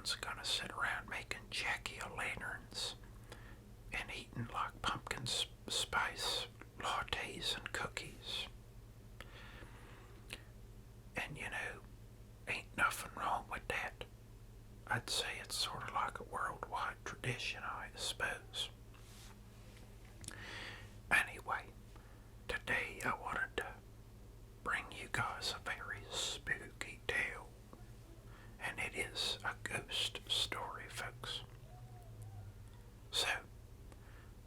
one's gonna sit around making jack-o'-lanterns and eating like pumpkin spice lattes and cookies. And ain't nothing wrong with that. I'd say it's sort of like a worldwide tradition, I suppose. Anyway, today I wanted to bring you guys a very spooky tale. And it is a ghost story, folks. So,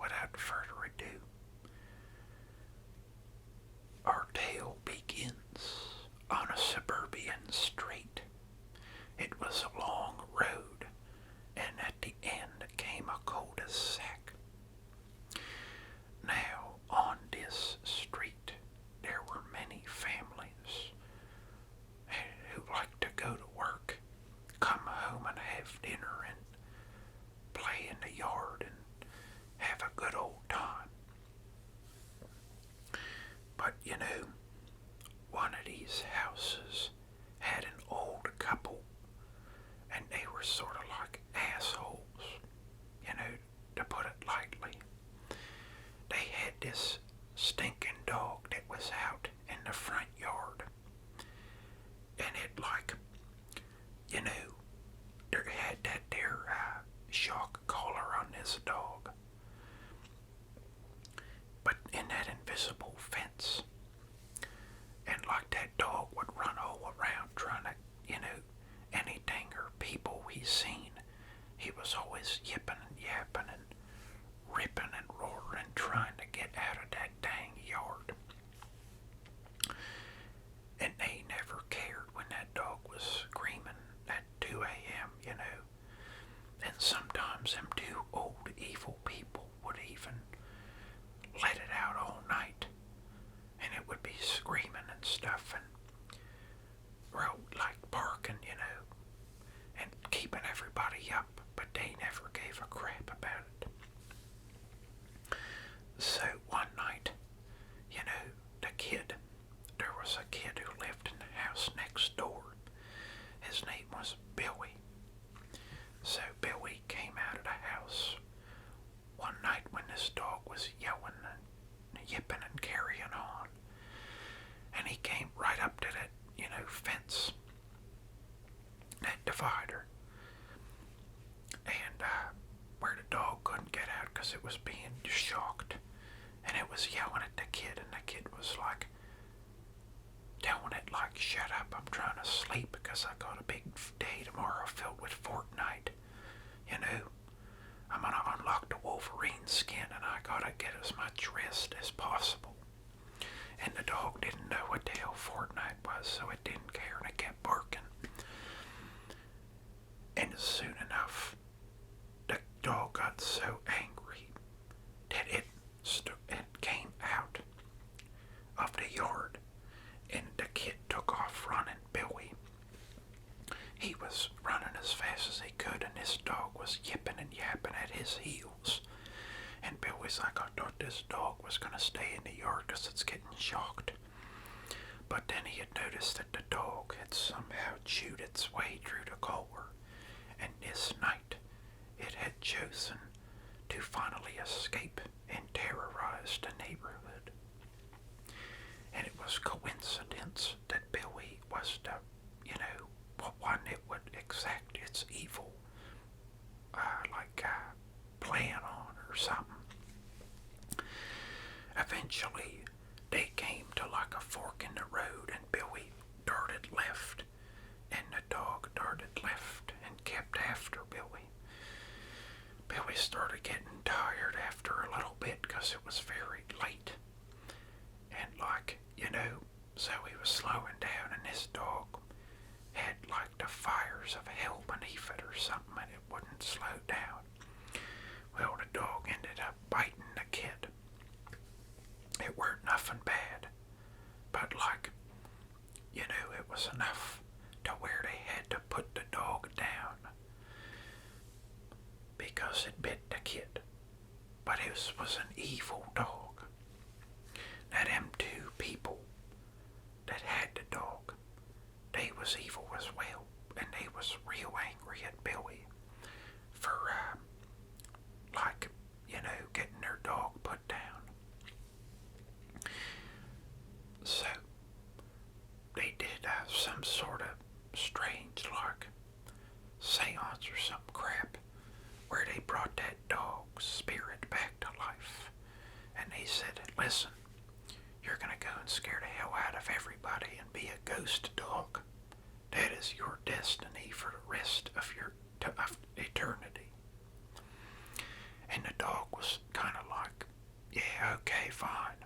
without further ado, our tale begins on a suburban street. It was a long road, and at the end came a cul-de-sac. Now, on this street, there were many families who liked to go to work, come home and have dinner, and play in the yard and have a good old time. But one of these houses had an old couple, and they were sort of like assholes, to put it lightly. They had this stinking dog that was out in the front yard, and it there had that there shock collar on this dog. But in that invisible fence, and like that dog would run all around trying to, anything or people he's seen, he was always yipping and yapping and ripping and roaring, trying to get out of that dang yard. And they never cared when that dog was screaming at 2 a.m., And sometimes them two old evil people would even let it out all night. And it would be screaming and stuff and like barking, and keeping everybody up, but they never gave a crap about it. So one night, there was a kid who lived in the house next door. His name was Billy. So Billy came out of the house one night when this dog was yelling and yipping and carrying on. And he came right up to that, fence, that divider. And where the dog couldn't get out because it was being shocked. And it was yelling at the kid, and the kid was like, telling it like, shut up, I'm trying to sleep because I got a big day tomorrow filled with Fortnite. I'm gonna unlock the Wolverine skin and I gotta get as much rest as possible. And the dog didn't know what the hell Fortnite was, so it didn't care and it kept barking. And soon enough, the dog got so angry that it came out of the yard, and the kid took off running. Billy, he was running as fast as he could, and this dog was yipping and yapping at his heels. And Billy's like, I thought this dog was going to stay in the yard because it's getting shocked. But then he had noticed that the dog had somehow chewed its way through the collar, and this night it had chosen to finally escape and terrorize the neighborhood. And it was coincidence that Billy was the, one that would exact its evil, plan on or something. Eventually, they came to like a fork in the road, and Billy darted left, and the dog darted left and kept after Billy. Billy started getting tired after a little bit because it was very late. And so he was slowing down, and this dog had like the fires of hell beneath it or something, and it wouldn't slow down. Well, the dog ended up biting the kid. It weren't nothing bad, but it was enough to where they had to put the dog down because it bit the kid. But it was an evil dog. Now them two people that had the dog, they was evil as well, and they was real angry at Billy. strange, like seance or some crap, where they brought that dog's spirit back to life. And he said, listen, you're going to go and scare the hell out of everybody and be a ghost dog. That is your destiny for the rest of your of eternity. And the dog was kind of like, yeah, okay, fine.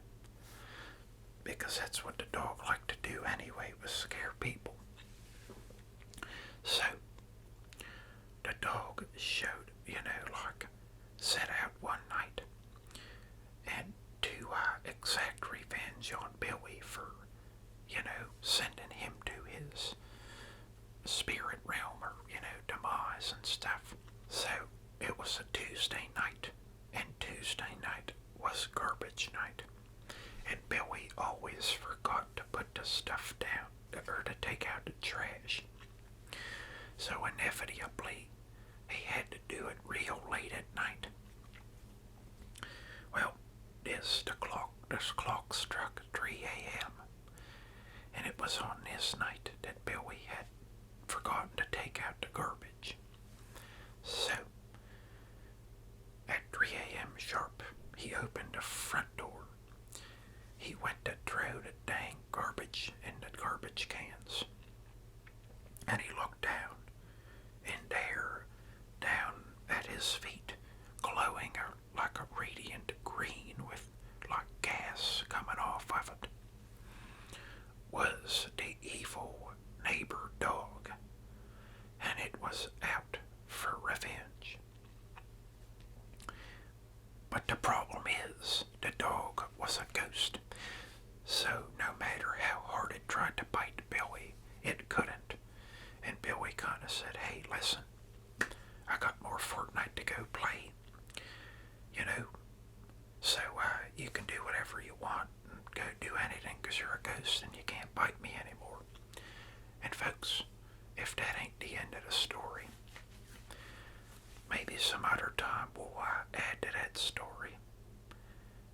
Because that's what the dog liked to do anyway, was scare people. So, the dog showed, like, set out one night and to exact revenge on Billy for, sending him to his spirit realm or, demise and stuff. So, it was a Tuesday night, and Tuesday night was garbage night. And Billy always forgot to put the stuff down, or to take out the trash. So inevitably, he had to do it real late at night. Well, this clock struck 3 a.m. And it was on this night that Billy had forgotten to take out the garbage. So, at 3 a.m. sharp, he opened the front door. He went to throw the dang garbage in the garbage cans. And he looked down, and there, down at his feet, glowing like a radiant green with like gas coming off of it, was the evil neighbor dog, and it was out for revenge. But the problem is, the dog was a ghost, so no matter how hard it tried to bite Billy, it couldn't. And Billy kind of said, hey, listen, I got more Fortnite to go play, so you can do whatever you want and go do anything because you're a ghost and you can't bite me anymore. And folks, if that ain't the end of the story, maybe some other time we'll add to that story,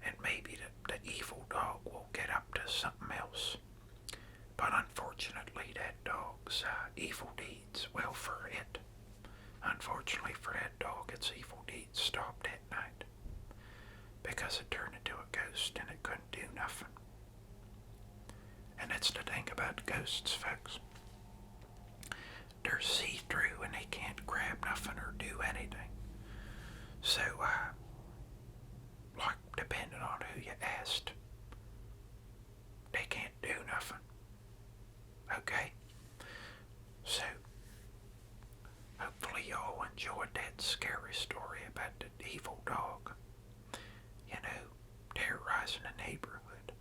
and maybe the evil dog will get up to something else. But unfortunately, that dog's evil deeds, well, for it, unfortunately for that dog, its evil deeds stopped that night because it turned into a ghost and it couldn't do nothing. And that's the thing about ghosts, folks. They're see-through and they can't grab nothing or do anything. So, like, depending on who you asked, they can't do nothing. Okay? So, hopefully y'all enjoyed that scary story about the evil dog, terrorizing the neighborhood.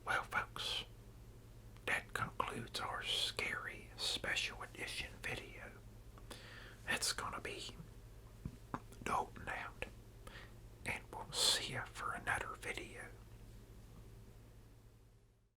Well, folks, that concludes our scary special edition video. That's gonna be